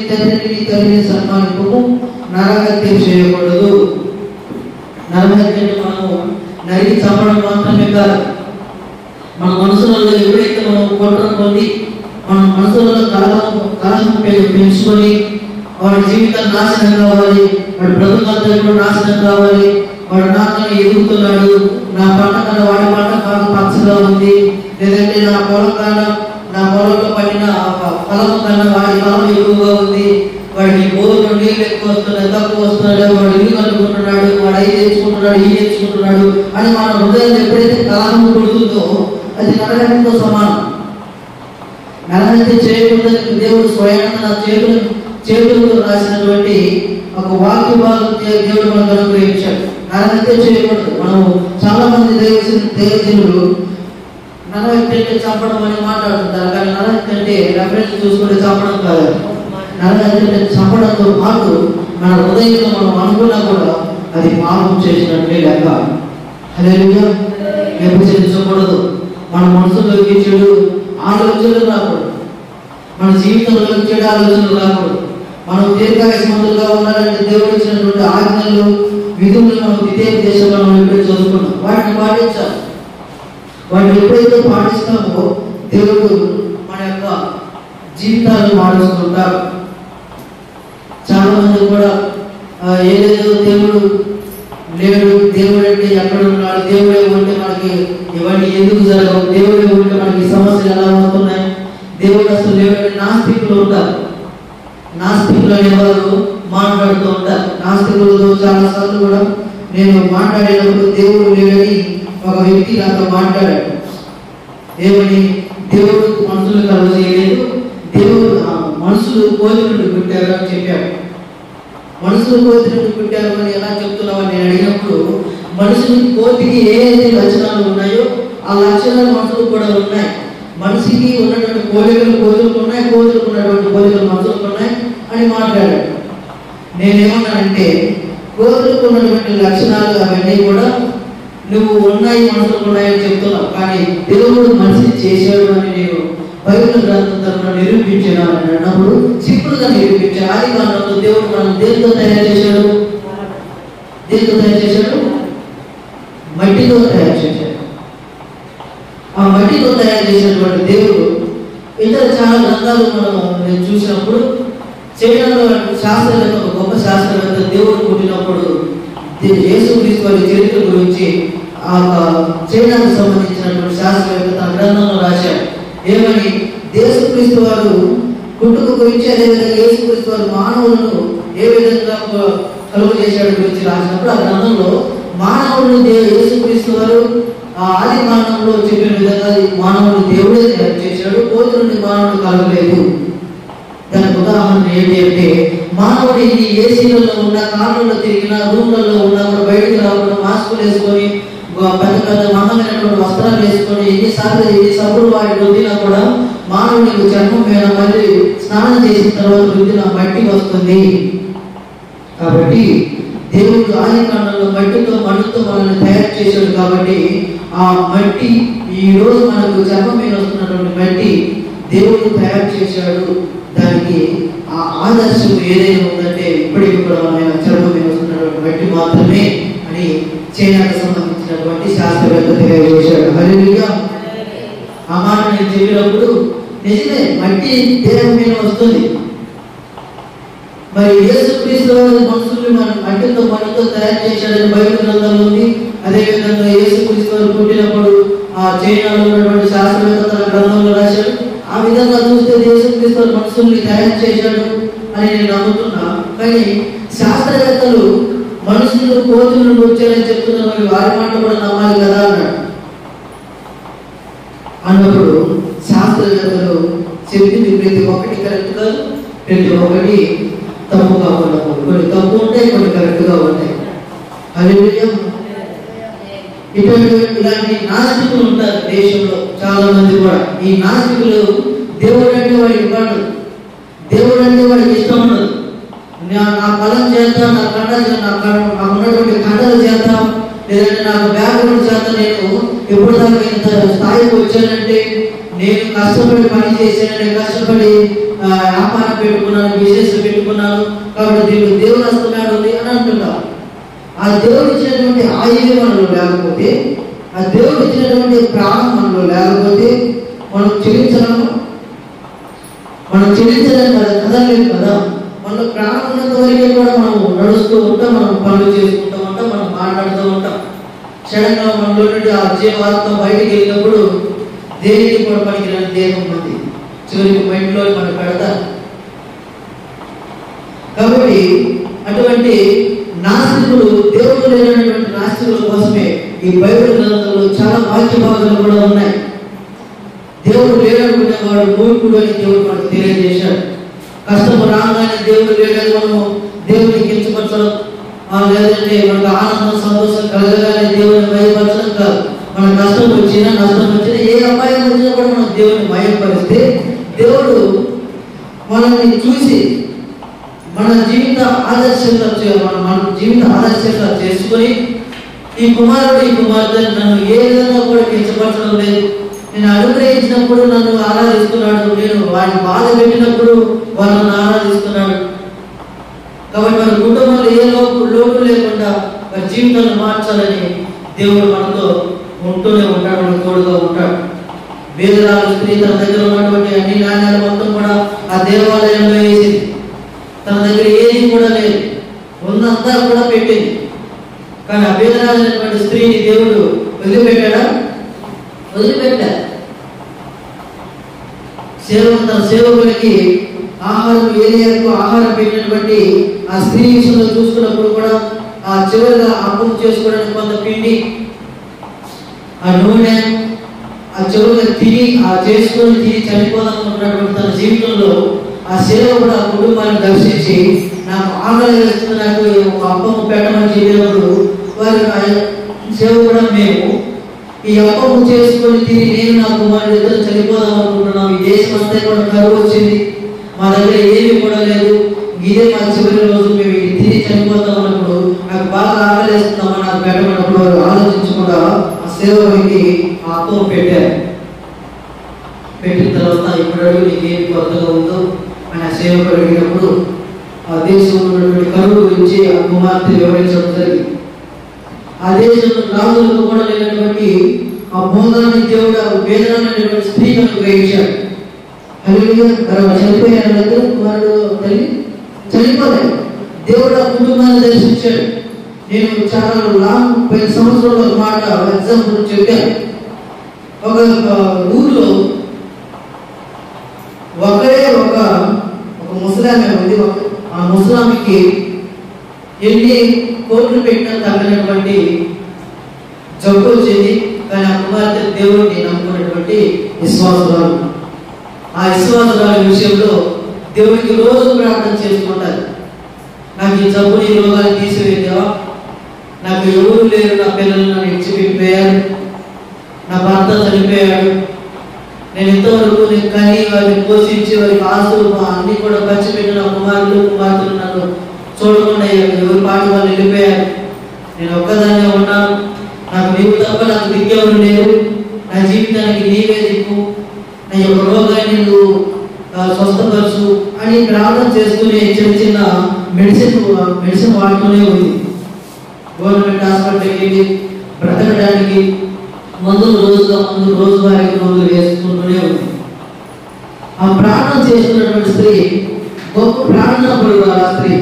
తల్లిని సన్మానింపము, నరహత్య చేయకూడదు. నరహత్యను మనము నరికి చంపడం మాత్రమే కాదు, మన మనసులలో ఎవరైతే మనం కొట్టడం పొంది మన మనసులలో కలహం పెంచుకొని వాడి జీవితాన్ని నాశనం కావాలి, వాడి బ్రతుకంతా నాశనం కావాలి, వాడు నాకన్నా ఎదుగుతున్నాడు, నా పంట కన్నా వాడి పంట కాదు పచ్చగా ఉంది, లేదంటే నా పొలంలో పడిన ఫలం కన్నా వాడి ఫలం ఎక్కువగా ఉంది, వాడికి బోర్లు నీళ్ళు ఎక్కువ వస్తున్నాయి తక్కువ వస్తున్నాడు, వాడు ఇల్లు కట్టుకుంటున్నాడు, వాడు అవి తెచ్చుకుంటున్నాడు ఈ తెచ్చుకుంటున్నాడు అని మన హృదయాన్ని ఎప్పుడైతే కలహం కొడుతుందో అది నరహత్యతో సమానం. నరహత్య చేయకూడదని దేవుడు స్వయంగా నా చేతులతో రాసినటువంటి ఒక వాక్య భాగం దేవుడు మనకు అనుగ్రహించాడు. నరహత్య చేయకూడదు. మనం చాలా మంది దేవజనులు నరహత్య అంటే చంపడం అని మాట్లాడుతుంటారు, కానీ నరహత్య అంటే రెఫరెన్స్ చూసుకుంటే చంపడం కాదు. నరహత్య అంటే చంపడంతో పాటు మన హృదయంలో మనం అనుకున్నా కూడా అది పాపం చేసినట్లే లెక్క. హల్లెలూయా. వ్యభిచరించకూడదు. మన మనసులోకి చెడు ఆలోచనలు రాకూడదు, మన జీవితంలో చెడు ఆలోచనలు రాకూడదు. మనం దీర్ఘాయుష్మంతులుగా ఉండాలంటే దేవుడు ఇచ్చినటువంటి ఆజ్ఞలు విధులు మనం విదేశ దేశంలో మనం ఎప్పుడైతే చదువుకున్నాం వాటిని పాటించాలి. వాటిని ఎప్పుడైతే పాటిస్తామో దేవుడు మన యొక్క జీవితాలను మారుస్తుంటారు. చాలా మంది కూడా ఏదేదో దేవుడు లేడు, దేవుడు అంటే ఎక్కడ ఉన్నాడు, దేవుడే ఉంటే మనకి ఇవన్నీ ఎందుకు జరగవు, దేవుడే ఉంటే మనకి సమస్యలు ఎలా వస్తున్నాయి, దేవుడు అసలు లేడని నాస్తికులు ఉంటారు. నాస్తికులు అనేవారు మాట్లాడుతూ ఉంటారు. నాస్తికులతో చాలా సార్లు కూడా నేను మాట్లాడేటప్పుడు దేవుడు లేడని ఒక వ్యక్తి నాతో మాట్లాడాడు. ఏమని? దేవుడు మనుషులు కలుగు చేయలేదు, దేవుడు మనుషులు కోతులను పెట్టారు అని చెప్పాడు. మనుషులు కోతులను పెట్టారు అని ఎలా చెప్తున్నావు అని నేను అడిగినప్పుడు, మనుషులు కోతికి ఏదైతే లక్షణాలు ఉన్నాయో ఆ లక్షణాలు మనుషులకు కూడా ఉన్నాయి. మనిషికి ఉన్నటువంటి కోరికలు కోతులకు ఉన్నాయి, కోతులకు ఉన్నటువంటి కోరికలు మనుషులకు ఉన్నాయి అని మాట్లాడాడు. నేనేమన్నానంటే, కోతులకు ఉన్నటువంటి లక్షణాలు అవన్నీ కూడా నువ్వు ఉన్నాయి మనుషులకు ఉన్నాయని చెప్తున్నావు, కానీ దేవుడు మనిషిని చేశాడు అని నేను బైబిల్ గ్రంథం తరఫున నిరూపించాను అని అన్నప్పుడు సింపుల్గా నిరూపించాను. ఆది కాలంలో దేవుడు మనం దేనితో తయారు చేశాడు? దేనితో తయారు చేశాడు? మట్టితో తయారు చేశాడు. ఆ మట్టితో తయారు చేసినటువంటి దేవుడు ఇతర చాలా గ్రంథాలు నేను చూసినప్పుడు చైనాలో శాస్త్రవేత్త, ఒక గొప్ప శాస్త్రవేత్త దేవుడు పుట్టినప్పుడు యేసుక్రీస్తు వారి చరిత్ర గురించి ఆ చైనాకు సంబంధించినటువంటి శాస్త్రవేత్త తన గ్రంథంలో రాశాడు. ఏమని? యేసుక్రీస్తు వారు పుట్టుక గురించి అదేవిధంగా యేసుక్రీస్తు వారు మానవులను ఏ విధంగా కలుగు చేశాడు గురించి రాసినప్పుడు ఆ గ్రంథంలో మానవులను యేసుక్రీస్తు వారు ఆది కాలంలో చెప్పిన విధంగా మానవుడు దేవుడే తయారు చేశాడు, కోతి నుండి మానవుడు కలగలేదు. దానికి ఉదాహరణ ఏంటి అంటే, మానవుడు ఈ ఏసీలలో ఉన్న, కార్లలో తిరిగిన, రూమ్లలో ఉన్న, బయటకు రాకుండా మాస్కులు వేసుకొని పెద్ద పెద్ద మందమైనటువంటి వస్త్రాలు వేసుకొని ఎన్నిసార్లు సబ్బులు వాడి రుద్దినా కూడా మానవుడికి చర్మం మీద మళ్ళీ స్నానం చేసిన తర్వాత రుద్దిన మట్టి వస్తుంది. కాబట్టి దేవుడు ఆది కాలంలో మట్టితో మట్టితో మనల్ని తయారు చేశాడు. కాబట్టి ఆ మట్టి ఈ రోజు మనకు చర్మం మీద వస్తున్నటువంటి మట్టి దేవుడు తయారు చేశాడు. దానికి ఆ ఆదర్శం ఏదైనా ఉందంటే ఇప్పటికి కూడా మన చర్మం మీద వస్తున్నటువంటి మట్టి మాత్రమే అని చైనాకు సంబంధించినటువంటి శాస్త్రవేత్త తెలియజేశాడు. హల్లెలూయా. ఆ మాట నేను చెప్పినప్పుడు నిజమే, మట్టి దేహం మీద వస్తుంది. మరి యేసుక్రీస్తు మనుషుల్ని మనం మట్టితో మట్టితో తయారు చేశాడని బైబిల్ గ్రంథంలో ఉంది. అదేవిధంగా యేసుక్రీస్తు పుట్టినప్పుడు ఆ చైనాలో ఉన్నటువంటి శాస్త్రవేత్త తన గ్రంథంలో రాశాడు. ఆ విధంగా చూస్తే యేసుక్రీస్తు మనుషుల్ని తయారు చేశాడు అని నేను నమ్ముతున్నా. కానీ శాస్త్రవేత్తలు మనుషులు కోతుల నుండి వచ్చారని చెప్తున్నారు, వారి మాట కూడా నమ్మాలి కదా అన్నాడు. అన్నప్పుడు శాస్త్రవేత్తలు చెప్పింది ప్రతి ఒక్కటి కరెక్ట్ కాదు, ప్రతి ఒక్కటి తప్పుగా ఉండవు. కొన్ని తప్పు ఉంటాయి, కొన్ని కరెక్ట్ గా ఉంటాయి. హల్లెలూయా. ఇలాంటి నాస్తికులు ఉంటారు దేశంలో చాలా మంది కూడా. ఈ నాస్తికులు దేవుడు అంటే వాడికి పడదు, దేవుడు అంటే వాడికి ఇష్టం ఉండదు. నా బలం చేత, నా కండ నాకు ఉన్నటువంటి కండల చేత, లేదంటే నాకు బ్యాక్గ్రౌండ్ చేత నేను ఎప్పుడు దాకా ఇంత స్థాయికి వచ్చానంటే, నేను కష్టపడి పని చేశాను, నేను కష్టపడి వ్యాపారం పెట్టుకున్నాను, బిజినెస్ పెట్టుకున్నాను, కాబట్టి దీనికి దేవుని హస్తమేడ ఉంది అని అంటున్నారు. ఆ దేవుడు ఇచ్చినటువంటి ఆయుధం మనలో లేకపోతే, ఆ దేవుడు ఇచ్చినటువంటి ప్రాణం మనలో లేకపోతే మనం చెల్లించలేము కదా, కదలేదు కదా. మనలో ప్రాణం ఉన్నంత వరకే కూడా మనం నడుస్తూ ఉంటాం, మనం పనులు చేసుకుంటూ ఉంటాం, మనం మాట్లాడుతూ ఉంటాం. క్షణంగా మనలో నుండి ఆ జీవాత్మ బయటికి వెళ్ళినప్పుడు దేనికి కూడా పనికిరాని దేహం ఉంది, చివరికి మైండ్లో మనం పెడతారు. కాబట్టి అటువంటి నాస్తికులు, దేవుడు లేనటువంటి నాస్తికుల కోసమే ఈ బైబిల్ గ్రంథంలో చాలా వాక్య భాగాలు కూడా ఉన్నాయి. దేవుడు లేడనుకునేవాడు మూర్ఖుడు అని దేవుడు మనకు తెలియజేశాడు. కష్టము రాగానే దేవుడు లేడని మనము దేవుడిని కించపరచడం, లేదంటే మనకు ఆనందం సంతోషం కలగగానే దేవుడిని భయపరచడం కాదు. మన కష్టం వచ్చినా నష్టం వచ్చినా ఏ అపాయం వచ్చినా కూడా మనం దేవుడిని భయపరిస్తే దేవుడు మనల్ని చూసి మన జీవిత ఆదర్శంగా మన జీవిత ఆదర్శంగా చేసుకొని, ఈ కుమారుడు ఈ కుమార్తె నన్ను ఏ విధంగా కూడా కించపరచడం లేదు, నేను అనుగ్రహించినప్పుడు నన్ను ఆరాధిస్తున్నాడు, నేను వాడిని బాధ పెట్టినప్పుడు వాళ్ళని ఆరాధిస్తున్నాడు. కాబట్టి మన కుటుంబంలో ఏ లోటు లేకుండా వారి జీవితాన్ని మార్చాలని దేవుడు మనతో ఉంటూనే ఉంటాడు, మనకు తోడుగా ఉంటాడు. వేదరాలు స్త్రీ తన దగ్గర ఉన్నటువంటి అన్ని నాణ్యాలు మొత్తం కూడా ఆ దేవాలయంలో వేసింది. తన దగ్గర ఏది కూడా లేదు, ఉన్నంతా కూడా పెట్టింది. కానీ ఆ వేదరాలైనటువంటి స్త్రీని దేవుడు వదిలిపెట్టాడా? వదిలిపెట్టాడు. తన సేవకులకి ఆహారం ఏరియాకు ఆహారం పెట్టినటువంటి ఆ స్త్రీ విషయంలో చూసుకున్నప్పుడు కూడా ఆ చివరిగా అప్పం చేసుకోవడానికి కొంత పిండి, ఆ నూనె, ఆ చివరిగా తిని తిని చనిపోదామనుకున్నటువంటి తన జీవితంలో ఆ సేవకుడు ఆ కుటుంబాన్ని దర్శించి నాకు ఆకలి వేస్తుంది, నాకు అప్పం పెట్టమని చెప్పినప్పుడు వారి సేవకుడు మేము ఈ అప్పం చేసుకొని తిని నేను నా కుమారుడు ఇద్దరు చనిపోదాం అనుకుంటున్నాం, ఈ దేశం అంతా కూడా కరువు వచ్చింది, మా దగ్గర ఏమీ కూడా లేదు, ఇదే మా చివరి రోజు మేము తిని చనిపోతాం అన్నప్పుడు నాకు బాగా ఆకలి వేస్తున్నామా నాకు పెట్టమన్నప్పుడు వారు ఆలోచించకుండా ఆ సేవకుడికి ఆ అప్పం పెట్టారు. పెట్టిన తర్వాత ఇప్పుడు అడుగు నీకు ఏమి కొత్తగా ఉందో అని ఆ సేవకుడు అడిగినప్పుడు ఆ దేశంలో ఉన్నటువంటి కరువు గురించి ఆ కుమార్తె వివరించడం జరిగింది. ఆ దేశంలో రాజులకు కూడా లేనటువంటి ఆ భోగాన్ని దేవుడు ఆ వేదనటువంటి స్త్రీకి అనుగ్రహించాడు. చనిపోయారు కుమారుడు తల్లి చనిపోలేదు. దేవుడు ఆ కుటుంబాన్ని దర్శించాడు. నేను చాలా లాంగ్ 10 సంవత్సరాల ఒక మాట ఎగ్జాంపుల్ చెప్పాను. ఒక ఊర్లో ఒకడే ఒక ఆమెకి ఎన్ని కోట్లు పెట్టినా తగినటువంటి జబ్బు వచ్చింది. కానీ ఆ కుమార్తె దేవుడిని నమ్ముకున్నటువంటి విశ్వాసురాలు. ఆ విశ్వాసురాలి విషయంలో దేవుడికి రోజు ప్రార్థన చేసుకుంటారు. నాకు ఈ జబ్బుని రోగాలు తీసివేద్దావా, నాకు ఎవరు లేరు, నా పిల్లలు నన్ను ఇచ్చిపెట్టిపోయారు, నా భర్త చనిపోయాడు, నేను ఇంతవరకు కానీ వారిని పోషించి వారికి ఆస్తులు అన్ని కూడా పంచిపెట్టిన కుమార్తెలు నన్ను చూడకుండా ఎవరి పాటి వాళ్ళు వెళ్ళిపోయారు, నేను ఒక్కదాన్నే ఉన్నాను, నాకు నీవు తప్ప నాకు దిక్కెవరు లేరు, నా జీవితానికి నీవే దిక్కు, నా యొక్క రోగాన్ని నువ్వు స్వస్థపరచు అని ప్రార్థన చేసుకునే చిన్న చిన్న మెడిసిన్ వాడుతూనే ఉంది. గవర్నమెంట్ హాస్పిటల్కి వెళ్ళి బ్రతకడానికి రోజువారీ మందులు వేసుకుంటూనే ఉంది. ఆ ప్రార్థన చేస్తున్నటువంటి స్త్రీ గొప్ప ప్రార్థన పరుడు. ఆ స్త్రీ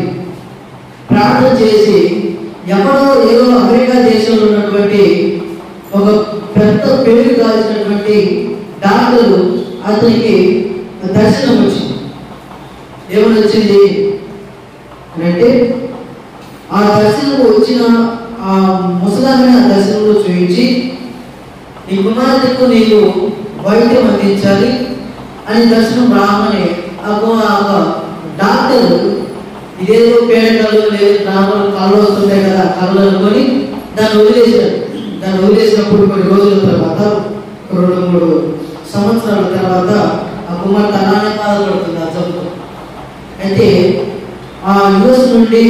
ప్రార్థన చేసి ఎక్కడో ఏదో అమెరికా దేశంలో ఉన్నటువంటి ఒక పెద్ద పేరు కాల్చినటువంటి డాక్టర్ అతనికి దర్శనం వచ్చింది. ఏమని వచ్చింది అంటే, ఆ దర్శనం వచ్చిన ఆ ముసలాన్ని ఆ దర్శనంలో చూపించి, నీ కుమార్తెకు నీవు వైద్యం అందించాలి అని దర్శనం రాగానే ఆ డాక్టర్ ఇదేదో పేడకలు లేదు నార్మల్ కళ్ళు వస్తుంటాయి కదా, కళ్ళు అనుకొని దాన్ని వదిలేశాడు. దాన్ని వదిలేసినప్పుడు కొన్ని రోజుల తర్వాత 2-3 సంవత్సరాల తర్వాత ఆ కుమార్తె అలానే బాధపడుతుంది ఆ జబ్బుతో. అయితే ఆ యుఎస్ నుండి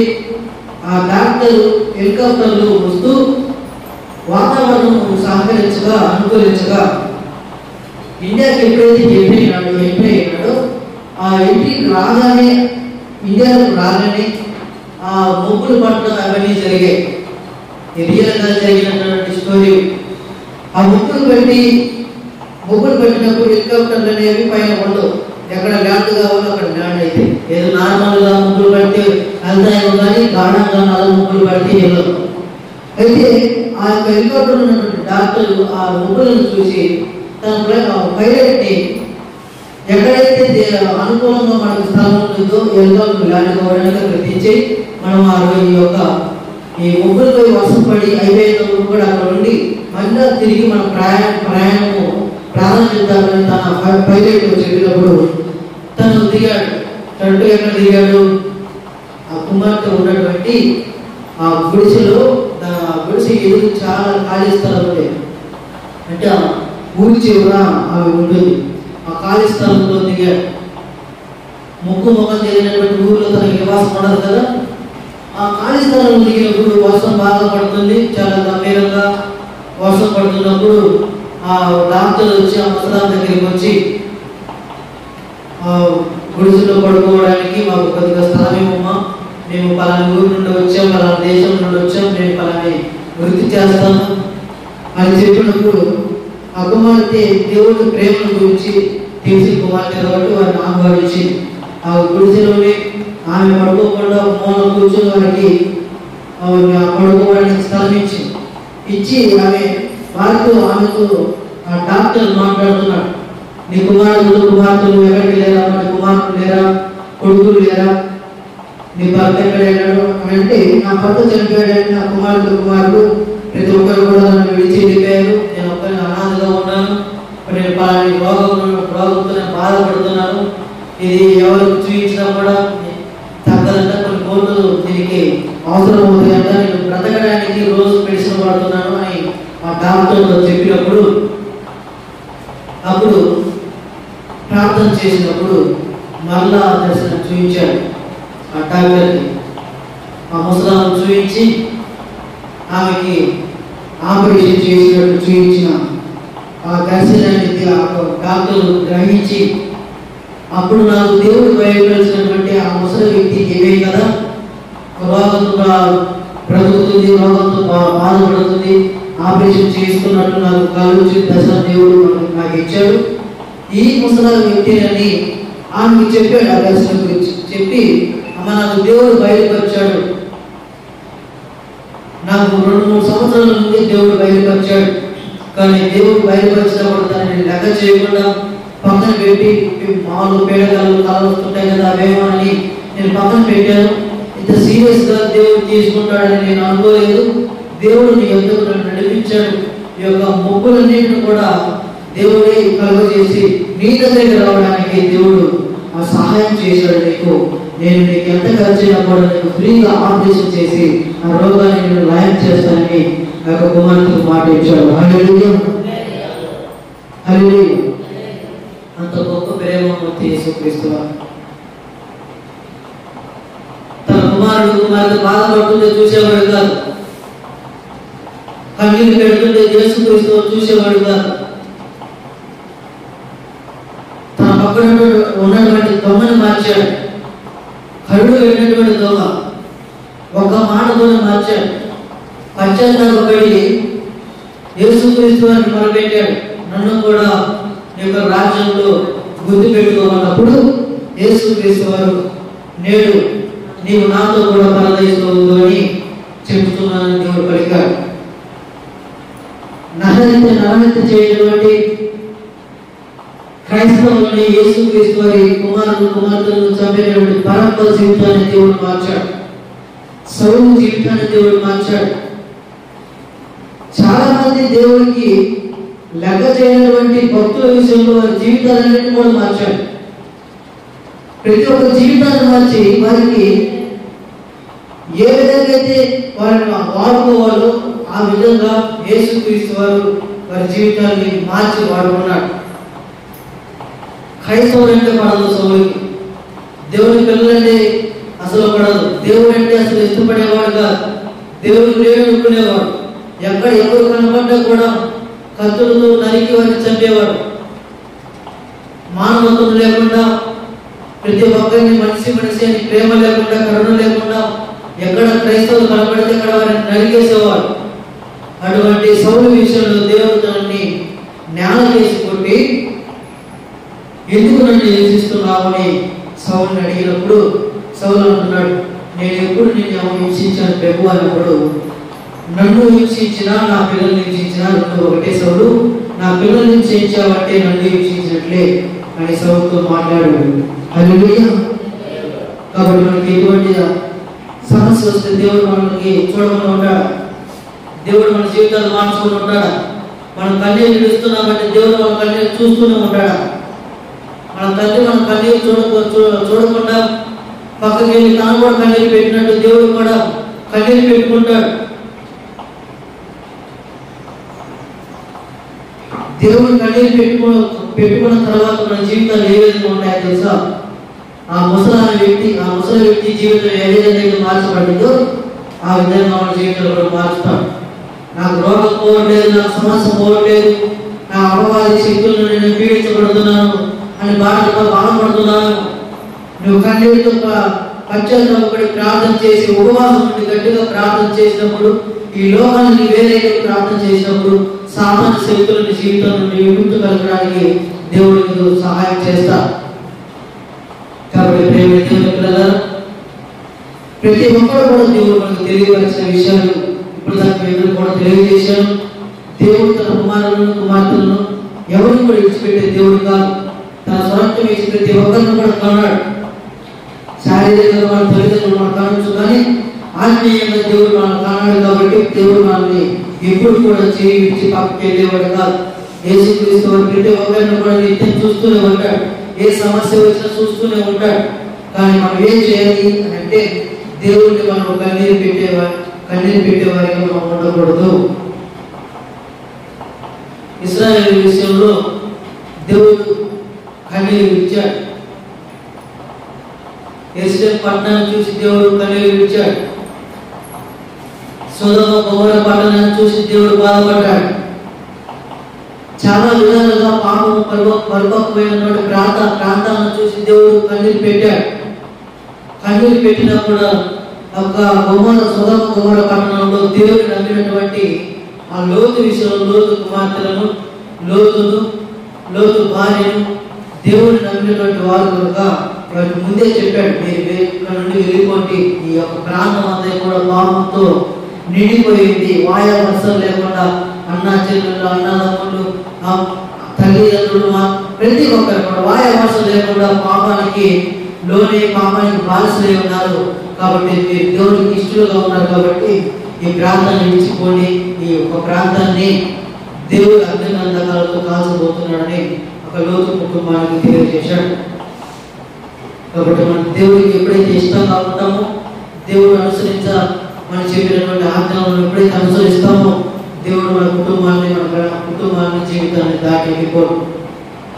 ఆ డాక్టర్ హెలికాప్టర్లు వస్తూ వాతావరణం అనుకూలించగా ఇండియాకి ఎప్పుడైతే ఎంట్రీ అయినాడో ఆ ఎంట్రీకి రాగానే ఇండియాకు రాగానే ఆ మొగ్గులు పట్టడం అవన్నీ జరిగాయి. రియల్గా జరిగినటువంటి స్టోరీ. ఆ మొగ్గులు పెట్టినప్పుడు హెలికాప్టర్లు అనేవి పైన ఉండవు, ఎక్కడ ల్యాండ్ కావాలో అక్కడ ల్యాండ్ అయితే, ఏదో నార్మల్గా ముగ్గులు పట్టి వెళ్తాయేమో కానీ గాఢంగా 4 ముగ్గులు పట్టి వెళ్ళదు. అయితే ఆ యొక్క హెలికాప్టర్ ఉన్నటువంటి డాక్టర్ ఆ ముగ్గులను చూసి తన పైలట్ని ఎక్కడైతే అనుకూలంగా మనకు స్థలం ఉంటుందో హెలికాప్టర్ ల్యాండ్ కావడానికి అక్కడ తెచ్చి మనం ఈ ముగ్గులపై వర్షం పడి అయిపోయినప్పుడు కూడా అక్కడ ఉండి మళ్ళీ తిరిగి మన ప్రయాణము ప్రారంభిద్దామని తన పైలట్ చెప్పినప్పుడు తను దిగాడు. తను ఎక్కడ దిగాడు? ఆ కుమార్తె ఉన్నటువంటి ఆ గుడిసెలో, గుడిసె ఎదురు చాలా ఖాళీ స్థలం ఉండేది. అంటే ఆ ఊరి చివర అవి ఉంటుంది. ఆ ఖాళీ స్థలంలో దిగాడు. ముఖం తెలియనటువంటి ఊరిలో తనకి నివాసం ఉండదు కదా. ఆ ఖాళీ స్థలంలో దిగినప్పుడు వర్షం బాగా పడుతుంది, చాలా గంభీరంగా వర్షం పడుతున్నప్పుడు ఆ డాక్టర్ వచ్చి ఆ ముసలాం దగ్గరికి వచ్చి, గుడిసెలో పడుకోవడానికి మాకు కొద్దిగా స్థలం ఇవ్వమ్మా, మేము పలానా ఊరి నుండి వచ్చాం, పలానా దేశం నుండి వచ్చాం, మేము పలాని వృత్తి చేస్తాము అని చెప్పినప్పుడు ఆ కుమార్తె దేవుడి ప్రేమను గురించి తెలిసి కుమార్తె కాబట్టి వారిని ఆహ్వానించి ఆ గుడిసెలోనే ఆమె పడుకోకుండా మూల కూర్చొని వారికి పడుకోవడానికి స్థలం ఇచ్చి ఆమెతో ఆ డాక్టర్ మాట్లాడుతున్నాడు. నీ కుమార్తెలు ఎక్కడికి లేరా, నీ కుమార్తెలు లేరా, కొడుకులు లేరా, నీ భర్త ఎక్కడ వెళ్ళాడు అంటే, నా భర్త చనిపోయాడని నా కుమారుడు ప్రతి ఒక్కరు కూడా నన్ను విడిచి వెళ్ళిపోయారు, నేను ఒక్కరిని అనాథగా ఉన్నాను, నేను పలాని రోగంతో బాధపడుతున్నాను, ఇది ఎవరికి చూపించినా కూడా తగ్గదంట, కొన్ని కోట్లు దీనికి అవసరం అవుతాయంట, నేను బ్రతకడానికి రోజు మెడిసిన్ వాడుతున్నాను అని ఆ డాక్టర్తో చెప్పినప్పుడు, అప్పుడు ప్రార్థన చేసినప్పుడు మరలా దర్శనం చూపించాడు ఆ డాక్టర్కి. ఆ ముసలాలను చూపించి ఆమెకి ఆపరేషన్ చేసినట్టు చూపించిన ఆ దర్శనాన్ని డాక్టర్ గ్రహించి, అప్పుడు నాకు దేవుడు బయలుపరిచినటువంటి ఆ ముసలి వ్యక్తి ఏమే కదా, రోగంతో బ్రతుకుతుంది, రోగంతో బాధపడుతుంది, ఆపరేషన్ చేసుకున్నట్టు నాకు కళ్ళు దర్శనం దేవుడు నాకు ఇచ్చాడు, ఈ ముసలి వ్యక్తి అని ఆమెకి చెప్పాడు. ఆ దర్శనం గురించి చెప్పి, అమ్మ నాకు దేవుడు బయలుపరిచాడు, నాకు 2-3 సంవత్సరాల నుండి దేవుడు బయలుపరిచాడు, కానీ దేవుడు బయలుపరిచినప్పుడు దాన్ని లెక్క చేయకుండా పక్కన పెట్టి మామూలు పేడగాలు కళ వస్తుంటాయి కదా అవేమో అని నేను పక్కన పెట్టాను, ఇంత సీరియస్గా దేవుడు తీసుకుంటాడని నేను అనుకోలేదు. దేవుడు నీ యొద్దకు నన్ను నడిపించాడు. ఈ యొక్క మొక్కులన్నింటిని కూడా దేవుడే కలుగజేసి నీ దగ్గరికి రావడానికి దేవుడు ఆ సహాయం చేశాడు. నేను నీకు ఎంత ఖర్చు అయినా కూడా నీకు ఫ్రీగా ఆపరేషన్ చేసి ఆ రోగాన్ని నేను నయం చేస్తానని ఆ యొక్క కుమార్తెకు మాట ఇచ్చాడు. హల్లెలూయా, హల్లెలూయా. అంత గొప్ప ప్రేమమూర్తి యేసుక్రీస్తు తన కుమార్తె బాధపడుతుంటే చూసేవాడు కాదు, కన్నీరు పెడుతుంటే యేసుక్రీస్తు చూసేవాడు కాదు. తన పక్కన ఉన్నటువంటి దొంగని మార్చాడు. కరుడు వెళ్ళినటువంటి దొంగ ఒక మాటతోనే మార్చాడు. పశ్చాత్తాపడి యేసుక్రీస్తు వారిని మొరపెట్టాడు, నన్ను కూడా నీ యొక్క రాజ్యంలో గుర్తు పెట్టుకోమన్నప్పుడు యేసుక్రీస్తు వారు నేడు నీవు నాతో కూడా పరదేశంలో అని చెబుతున్నానని దేవుడు పలికాడు. నరహత్య చేయటువంటి క్రైస్తవులని యేసుక్రీస్తు వారి కుమార్తెలను చంపినటువంటి పరమ జీవితాన్ని దేవుడు మార్చాడు. సౌలు జీవితాన్ని దేవుడు మార్చాడు. చాలా మంది దేవుడికి లెక్క చేయనటువంటి భక్తుల విషయంలో వారి జీవితాలన్నింటినీ కూడా మార్చాడు. ప్రతి ఒక్క జీవితాన్ని మార్చి వారికి ఏ విధంగా అయితే వారిని వాడుకోవాలో ఆ విధంగా యేసుక్రీస్తు వారు వారి జీవితాన్ని మార్చి వాడుకున్నాడు. క్రైస్తవుడు అంటే పడదు సౌలుకి, దేవుని పిల్లలంటే అసలు పడదు, దేవుడు అంటే అసలు ఇష్టపడేవాడు కాదు, దేవుడు లేడు అనుకునేవాడు. ఎక్కడ ఎవరు కనబడ్డా కూడా కత్తులతో నరికి వారిని చంపేవాడు. మానవత్వం లేకుండా, ప్రతి ఒక్కరిని మనిషి అని ప్రేమ లేకుండా, కరుణ లేకుండా ఎక్కడ క్రైస్తవులు కనబడితే అక్కడ వారిని నరికేసేవాడు. అటువంటి సౌలు విషయంలో దేవుడు తనని జ్ఞానం చేసి కొట్టి ఎందుకు నన్ను హింసిస్తున్నావు అని సౌలుని అడిగినప్పుడు సౌలు అంటున్నాడు, నేను ఎప్పుడు నిన్ను హింసించాను ప్రభు అన్నప్పుడు, నన్ను హింసించినా నా పిల్లల్ని హింసించినా రెండు ఒకటే సౌలు, నా పిల్లల్ని హింసించావంటే నన్ను హింసించినట్లే అని సౌలుతో మాట్లాడాడు. హల్లెలూయా. కాబట్టి మనకి ఎటువంటి సమస్య వస్తే దేవుడు మనకి చూడమని ఉంటాడు, దేవుడు మన జీవితాలు మార్చుకుని ఉంటాడా? మనం కన్నీరు విడుస్తున్నామంటే దేవుడు మన కన్నీరు చూస్తూనే ఉంటాడా? మన తల్లి మన కన్నీరు చూడకుండా పక్కకి వెళ్ళి తాను కూడా కన్నీరు పెట్టినట్టు దేవుడు కూడా కన్నీరు పెట్టుకుంటాడు. దేవుడు కన్నీరు పెట్టుకున్న తర్వాత మన జీవితాలు ఏ విధంగా ఉంటాయో తెలుసా? ఆ ముసలి వ్యక్తి జీవితం ఏ విధంగా మార్చబడిందో ఆ విధంగా మన జీవితంలో కూడా మార్చుతాం. నాకు రోగం పోవట్లేదు, నాకు సమస్య పోవట్లేదు, నా అపవాది శక్తులను నేను పీడించబడుతున్నాను అని బాధపడుతున్నాను. నువ్వు కన్నీటితో పశ్చాత్తాపడి ప్రార్థన చేసి ఉపవాసం నుండి గట్టిగా ప్రార్థన చేసినప్పుడు, ఈ లోకాన్ని వేరేగా ప్రార్థన చేసినప్పుడు సామాన్య శక్తులని జీవితం నుండి విముక్తకలగడానికి దేవుడికి సహాయం చేస్తా. కాబట్టి ప్రేమ దేవుని పిల్లలారా, ప్రతి ఒక్కరు కూడా దేవుడు మనకు తెలియవలసిన విషయాలు ఇప్పుడు దాకా ఎదురు కూడా తెలియజేశాను. దేవుడు తన కుమార్తెలను ఎవరిని కూడా విడిచిపెట్టే దేవుడు కాదు. తన స్వరంతో వేసి ప్రతి ఒక్కరిని కూడా కన్నాడు. శారీరకంగా మన తల్లిదండ్రులు మనం కానొచ్చు, కానీ ఆత్మీయంగా దేవుడు మనం కానాడు. కాబట్టి దేవుడు మనల్ని ఎప్పుడు కూడా చేయి విడిచి పక్కకి వెళ్ళేవాడు కాదు. యేసుక్రీస్తు వారు ప్రతి ఒక్కరిని కూడా నిత్యం చూస్తూనే ఉంటాడు, ఏ సమస్య వచ్చినా చూస్తూనే ఉంటాడు. కానీ మనం ఏం చేయాలి అని అంటే, దేవుడిని మనం కన్నీరు పెట్టేవారిగా మనం ఉండకూడదు. ఇశ్రాయేలు విషయంలో దేవుడు కన్నీరు విడిచాడు. యెరూషలేం పట్టణాన్ని చూసి దేవుడు కన్నీరు విడిచాడు. సొదొమ గొమొర్రా పట్టణాన్ని చూసి దేవుడు బాధపడ్డాడు. చాలా విధాలుగా పాపము పరిపక్వమైనటువంటి ప్రాంతాలను చూసి దేవుడు కన్నీరు పెట్టాడు. కన్నీరు పెట్టినప్పుడు ఒక సొదొమ గొమొర్రా పట్టణంలో దేవుడు నమ్మినటువంటి ఆ లోతు విషయంలో, లోతు కుమార్తెలను, లోతు భార్యను దేవుడు నమ్మినటువంటి వారు కనుక వారికి ముందే చెప్పాడు, మీరు ఇక్కడ నుండి వెళ్ళిపోండి. ఈ యొక్క ప్రాంతం అంతా కూడా పాపంతో నిండిపోయింది. వాయా వర్షం లేకుండా అన్నా చెల్లెళ్ళు, అన్నదమ్ములు, తల్లిదండ్రులు, ప్రతి ఒక్కరు కూడా వాయా వర్షం లేకుండా పాపానికి బానిసలై ఉన్నారు. కాబట్టి మీరు దేవునికి ఇష్టలుగా ఉన్నారు కాబట్టి ఈ ప్రాంతాన్ని విడిచిపోండి, ఈ ఒక ప్రాంతాన్ని దేవుడు అగ్నిగంధకాలతో కాల్చబోతున్నాడని ఒక లోతు కుటుంబానికి తెలియజేశాడు. కాబట్టి మన దేవుడికి ఎప్పుడైతే ఇష్టంగా ఉంటామో, దేవుడు మన చెప్పినటువంటి ఆజ్ఞలను ఎప్పుడైతే అనుసరిస్తామో, దేవుడు మన కుటుంబాన్ని జీవితాన్ని దాటి వెళ్ళిపోడు.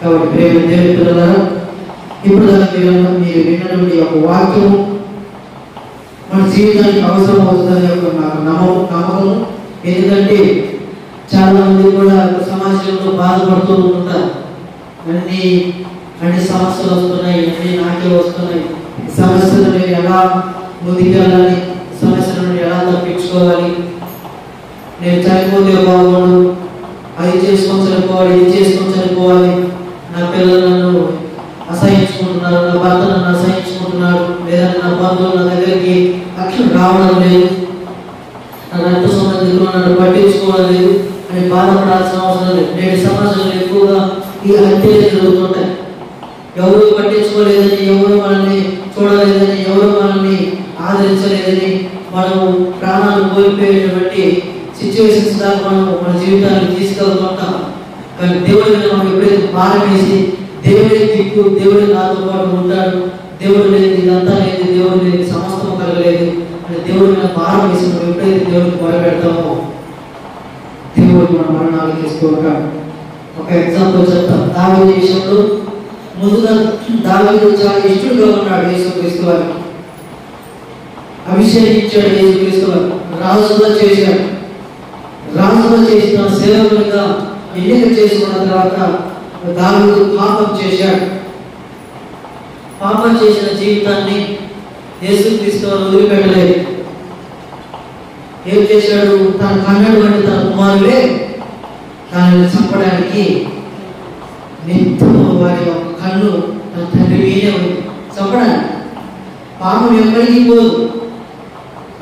కాబట్టి ప్రేమ దేవుని పిల్లలారా, ఇప్పుడు మీరు విన్నటువంటి ఒక వాక్యము మన జీవితానికి అవసరం అవుతుందని నాకు నమ్మకము. ఎందుకంటే చాలా మంది కూడా సమాజంలో బాధపడుతూ ఉంటారు. అన్ని సమస్యలు వస్తున్నాయి, అన్ని నాకే వస్తున్నాయి, ఈ సమస్యలు నేను ఎలా ముందుకెళ్ళాలి, సమస్యల నుండి ఎలా తప్పించుకోవాలి, నేను చనిపోతే బాగుండు, అది చేసుకొని చనిపోవాలి, ఇది చేసుకొని చనిపోవాలి, నా పిల్లలు నన్ను అసహించుకుంటున్నారు, నా భర్త నన్ను అసహించుకుంటున్నాడు, లేదా నా బంధువులు నా దగ్గరికి అక్షరం రావడం లేదు, నా రక్త సంబంధికులు నన్ను పట్టించుకోవడం లేదు అని బాధపడాల్సిన అవసరం లేదు. నేటి సమాజంలో ఎక్కువగా ఈ హత్యలు జరుగుతుంటాయి. ఎవరు పట్టించుకోలేదని, ఎవరు మనల్ని చూడలేదని, ఎవరు మనల్ని ఆదరించలేదని మనము ప్రాణాలు కోల్పోయేటువంటి సిచ్యువేషన్స్ దాకా మన జీవితాన్ని తీసుకెళ్తుంటాం. కానీ దేవుడి మీద మనం ఎప్పుడైతే భారం వేసి దేవుడే దిక్కు, దేవుడే నాతో పాటు ఉంటాడు, దేవుడు లేదు ఇదంతా లేదు, దేవుడు లేదు సమస్తము కలగలేదు అని దేవుడి మీద భారం వేసి మనం ఎప్పుడైతే దేవుడికి మొరపెడతామో దేవుడు మన మరణాలు చేస్తూ ఉంటాడు. ఒక ఎగ్జాంపుల్ చెప్తాం. దావీదు విషయంలో ముందుగా దావీదు చాలా ఇష్టడుగా ఉన్నాడు యేసుక్రీస్తు వారికి. అభిషేకించాడు యేసుక్రీస్తు వారికి, రాజుగా చేశాడు. రాజుగా చేసిన సేవకులుగా ఎన్నిక చేసుకున్న తర్వాత దావీదు పాపం చేశాడు. పాపం చేసిన జీవితాన్ని యేసుక్రీస్తు వారు వదిలిపెట్టలేదు. ఏం చేశాడు? తన కన్నటువంటి తన కుమారులే దానిని చంపడానికి నిత్యము వారి యొక్క కన్ను తన తండ్రి మీదే ఉంది చంపడానికి. పాపం ఎక్కడికి పోదు.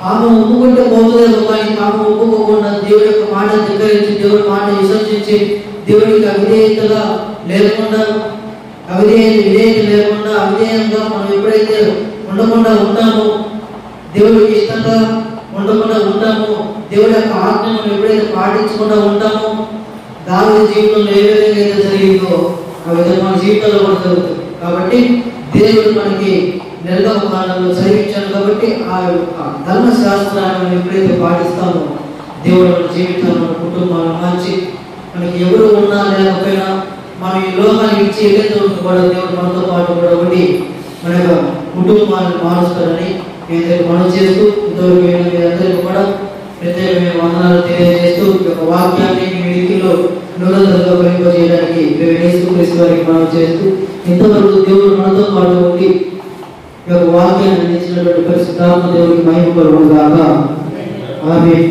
పాపం ఒప్పుకుంటే పోతుందేమో, కానీ పాపం ఒప్పుకోకుండా దేవుడి యొక్క మాట ధిక్కరించి, దేవుడి మాట విసర్జించి, దేవుడికి అవిధేయతగా లేకుండా, విధేయత లేకుండా అవిధేయంగా మనం ఎప్పుడైతే ఉండకుండా ఉంటామో, దేవుడికి ఇష్టంగా ఉండకుండా ఉంటామో, దేవుడి యొక్క ఆజ్ఞను ఎప్పుడైతే పాటించకుండా ఉంటామో, దావీదు జీవితంలో ఏ విధంగా అయితే జరిగిందో ఆ విధంగా మన జీవితంలో కూడా జరుగుతుంది. కాబట్టి దేవుడు మనకి నిర్గమ కాలంలో చదివించాడు. కాబట్టి ఆ ధర్మశాస్త్రాన్ని ఎప్పుడైతే పాటిస్తామో దేవుడు మన జీవితాన్ని, మన కుటుంబాలను మార్చి, మనకి ఎవరు ఉన్నా లేకపోయినా మనం ఈ లోకాన్ని ఇచ్చి ఏదైతే కూడా దేవుడు మనతో పాటు కూడా ఉండి మన యొక్క కుటుంబాన్ని మారుస్తారని మనం చేస్తూ ఇంతవరకు మీరందరికీ కూడా ప్రత్యేకమైన వందనాలు తెలియజేస్తూ ఈ యొక్క వాక్యాన్ని మీలో నిరంతరంగా ఫలింపజేయడానికి యేసుక్రీస్తు వారికి మనం చేస్తూ ఇంతవరకు దేవుడు మనతో పాటు ఉండి ఈ యొక్క వాక్యాన్ని అందించినటువంటి పరిశుద్ధాత్మ దేవుడికి మహిమ కలుగును గాక. ఆమేన్.